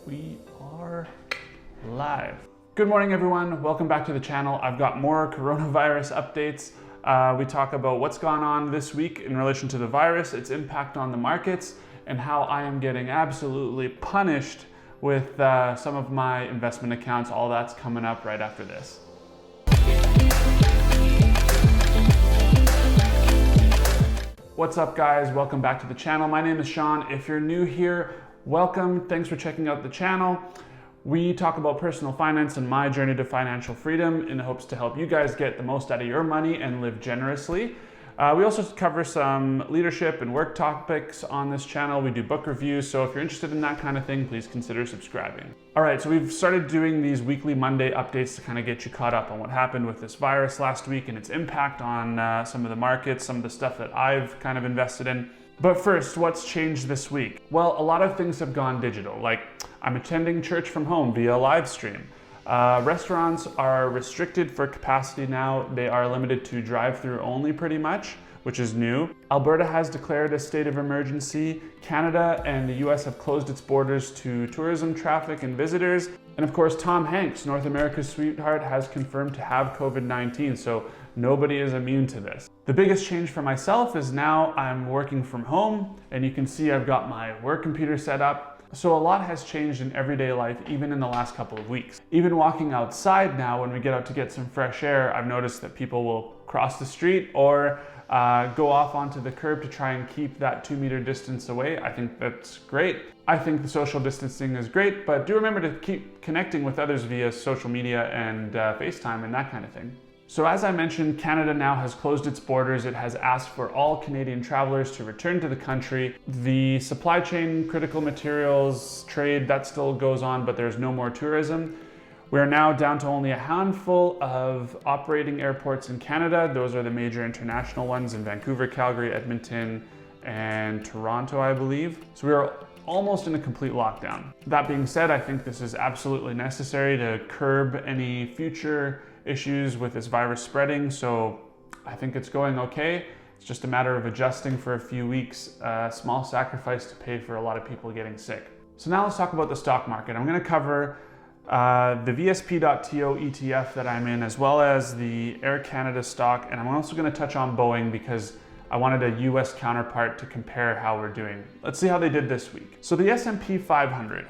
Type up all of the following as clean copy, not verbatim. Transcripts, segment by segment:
We are live. Good morning, everyone. Welcome back to the channel. I've got more coronavirus updates. We talk about what's gone on this week in relation to the virus, its impact on the markets, and how I am getting absolutely punished with some of my investment accounts. All that's coming up right after this. What's up, guys? Welcome back to the channel. My name is Sean. If you're new here, welcome. Thanks for checking out the channel. We talk about personal finance and my journey to financial freedom in the hopes to help you guys get the most out of your money and live generously. We also cover some leadership and work topics on this channel. We do book reviews, so if you're interested in that kind of thing, please consider subscribing. All right, so we've started doing these weekly Monday updates to kind of get you caught up on what happened with this virus last week and its impact on some of the markets, some of the stuff that I've kind of invested in. But first, what's changed this week? Well, a lot of things have gone digital. Like, I'm attending church from home via live stream. Restaurants are restricted for capacity now. They are limited to drive-through only pretty much, which is new. Alberta has declared a state of emergency. Canada and the US have closed its borders to tourism traffic and visitors. And of course, Tom Hanks, North America's sweetheart, has confirmed to have COVID-19, so nobody is immune to this. The biggest change for myself is now I'm working from home, and you can see I've got my work computer set up. So a lot has changed in everyday life, even in the last couple of weeks. Even walking outside now, when we get out to get some fresh air, I've noticed that people will cross the street or go off onto the curb to try and keep that 2-meter distance away. I think that's great. I think the social distancing is great, but do remember to keep connecting with others via social media and FaceTime and that kind of thing. So as I mentioned, Canada now has closed its borders. It has asked for all Canadian travelers to return to the country. The supply chain, critical materials, trade, that still goes on, but there's no more tourism. We are now down to only a handful of operating airports in Canada. Those are the major international ones in Vancouver, Calgary, Edmonton, and Toronto, I believe. So we are almost in a complete lockdown. That being said, I think this is absolutely necessary to curb any future issues with this virus spreading, so I think it's going okay. It's just a matter of adjusting for a few weeks, a small sacrifice to pay for a lot of people getting sick. So now let's talk about the stock market. I'm going to cover the VSP.TO ETF that I'm in, as well as the Air Canada stock, and I'm also going to touch on Boeing because I wanted a US counterpart to compare how we're doing. Let's see how they did this week. So the S&P 500.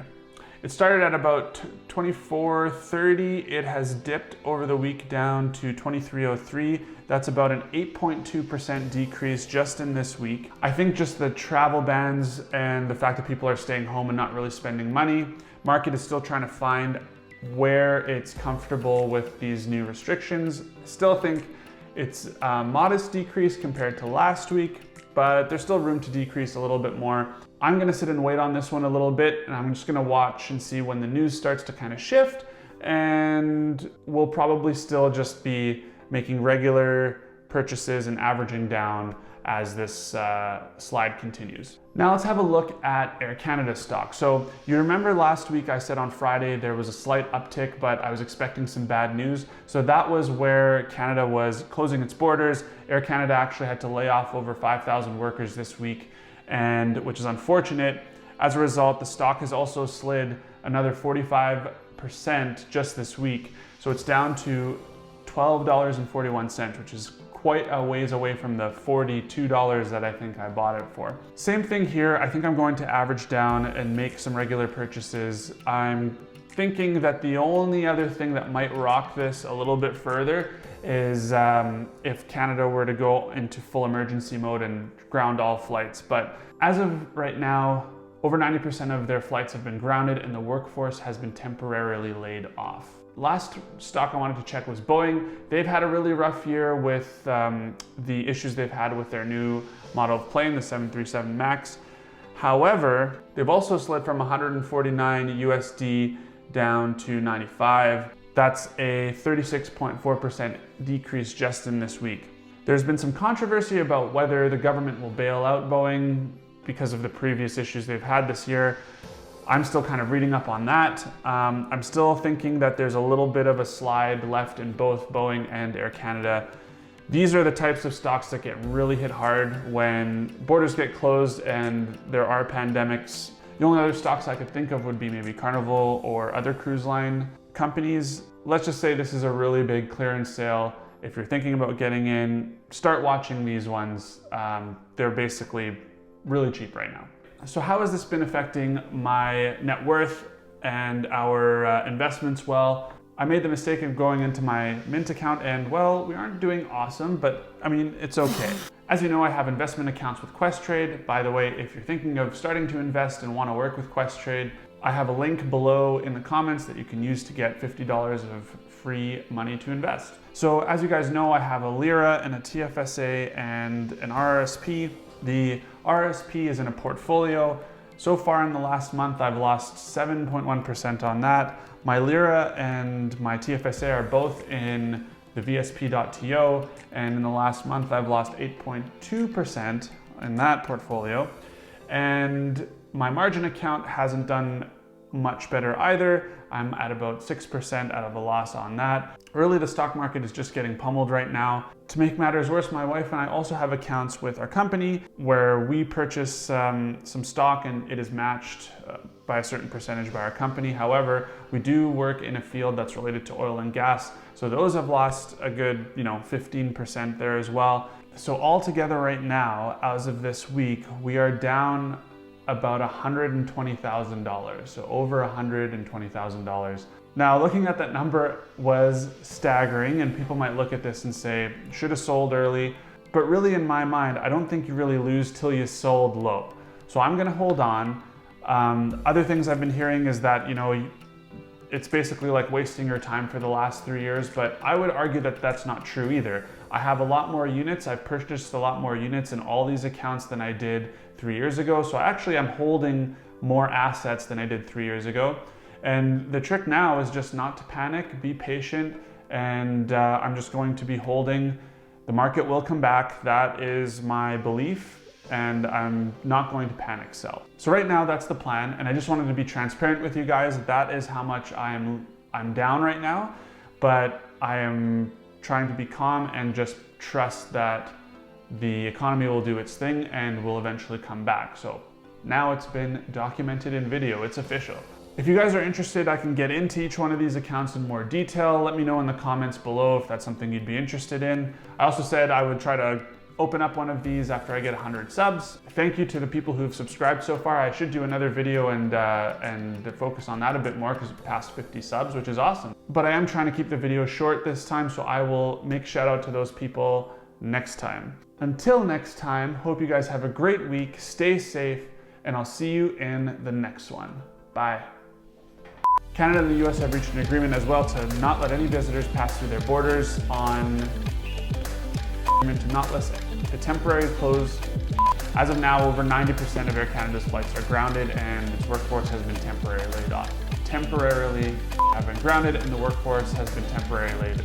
It started at about 2430. It has dipped over the week down to 2303. That's about an 8.2% decrease just in this week. I think just the travel bans and the fact that people are staying home and not really spending money, market is still trying to find where it's comfortable with these new restrictions. Still think it's a modest decrease compared to last week, but there's still room to decrease a little bit more. I'm gonna sit and wait on this one a little bit, and I'm just gonna watch and see when the news starts to kind of shift, and we'll probably still just be making regular purchases and averaging down as this slide continues. Now let's have a look at Air Canada stock. So you remember last week I said on Friday there was a slight uptick, but I was expecting some bad news. So that was where Canada was closing its borders. Air Canada actually had to lay off over 5,000 workers this week, and which is unfortunate. As a result, the stock has also slid another 45% just this week. So it's down to $12.41, which is quite a ways away from the $42 that I think I bought it for. Same thing here. I think I'm going to average down and make some regular purchases. I'm thinking that the only other thing that might rock this a little bit further is if Canada were to go into full emergency mode and ground all flights. But as of right now, over 90% of their flights have been grounded and the workforce has been temporarily laid off. Last stock I wanted to check was Boeing. They've had a really rough year with the issues they've had with their new model of plane, the 737 MAX. However, they've also slid from 149 USD down to 95. That's a 36.4% decrease just in this week. There's been some controversy about whether the government will bail out Boeing because of the previous issues they've had this year. I'm still kind of reading up on that. I'm still thinking that there's a little bit of a slide left in both Boeing and Air Canada. These are the types of stocks that get really hit hard when borders get closed and there are pandemics The only other stocks I could think of would be maybe Carnival or other cruise line companies. Let's just say this is a really big clearance sale. If you're thinking about getting in, start watching these ones. They're basically really cheap right now. So how has this been affecting my net worth and our investments? Well, I made the mistake of going into my Mint account and, well, we aren't doing awesome, but I mean, it's okay. As you know, I have investment accounts with Questrade. By the way, if you're thinking of starting to invest and want to work with Questrade, I have a link below in the comments that you can use to get $50 of free money to invest. So as you guys know, I have a Lira and a TFSA and an RRSP. The RRSP is in a portfolio. So far in the last month, I've lost 7.1% on that. My Lira and my TFSA are both in the VSP.TO, and in the last month, I've lost 8.2% in that portfolio. And my margin account hasn't done much better either. I'm at about 6% out of a loss on that. Really, the stock market is just getting pummeled right now. To make matters worse, my wife and I also have accounts with our company where we purchase some stock and it is matched by a certain percentage by our company. However, we do work in a field that's related to oil and gas. So those have lost a good, 15% there as well. So altogether right now, as of this week, we are down about $120,000, so over $120,000. Now, looking at that number was staggering, and people might look at this and say, should have sold early. But really, in my mind, I don't think you really lose till you sold low. So I'm gonna hold on. Other things I've been hearing is that, it's basically like wasting your time for the last 3 years, but I would argue that that's not true either. I have a lot more units. I've purchased a lot more units in all these accounts than I did 3 years ago. So actually I'm holding more assets than I did 3 years ago. And the trick now is just not to panic, be patient, and I'm just going to be holding. The market will come back. That is my belief. And I'm not going to panic sell. So right now that's the plan, and I just wanted to be transparent with you guys. That is how much I'm down right now, but I am trying to be calm and just trust that the economy will do its thing and will eventually come back. So now it's been documented in video, it's official. If you guys are interested, I can get into each one of these accounts in more detail. Let me know in the comments below if that's something you'd be interested in. I also said I would try to open up one of these after I get 100 subs. Thank you to the people who've subscribed so far. I should do another video and focus on that a bit more because it passed 50 subs, which is awesome. But I am trying to keep the video short this time, so I will make shout out to those people next time. Until next time, hope you guys have a great week, stay safe, and I'll see you in the next one. Bye. Canada and the US have reached an agreement as well to not let any visitors pass through their borders on to not listen. The temporary close. As of now, over 90% of Air Canada's flights are grounded and its workforce has been temporarily laid off. Temporarily have been grounded and the workforce has been temporarily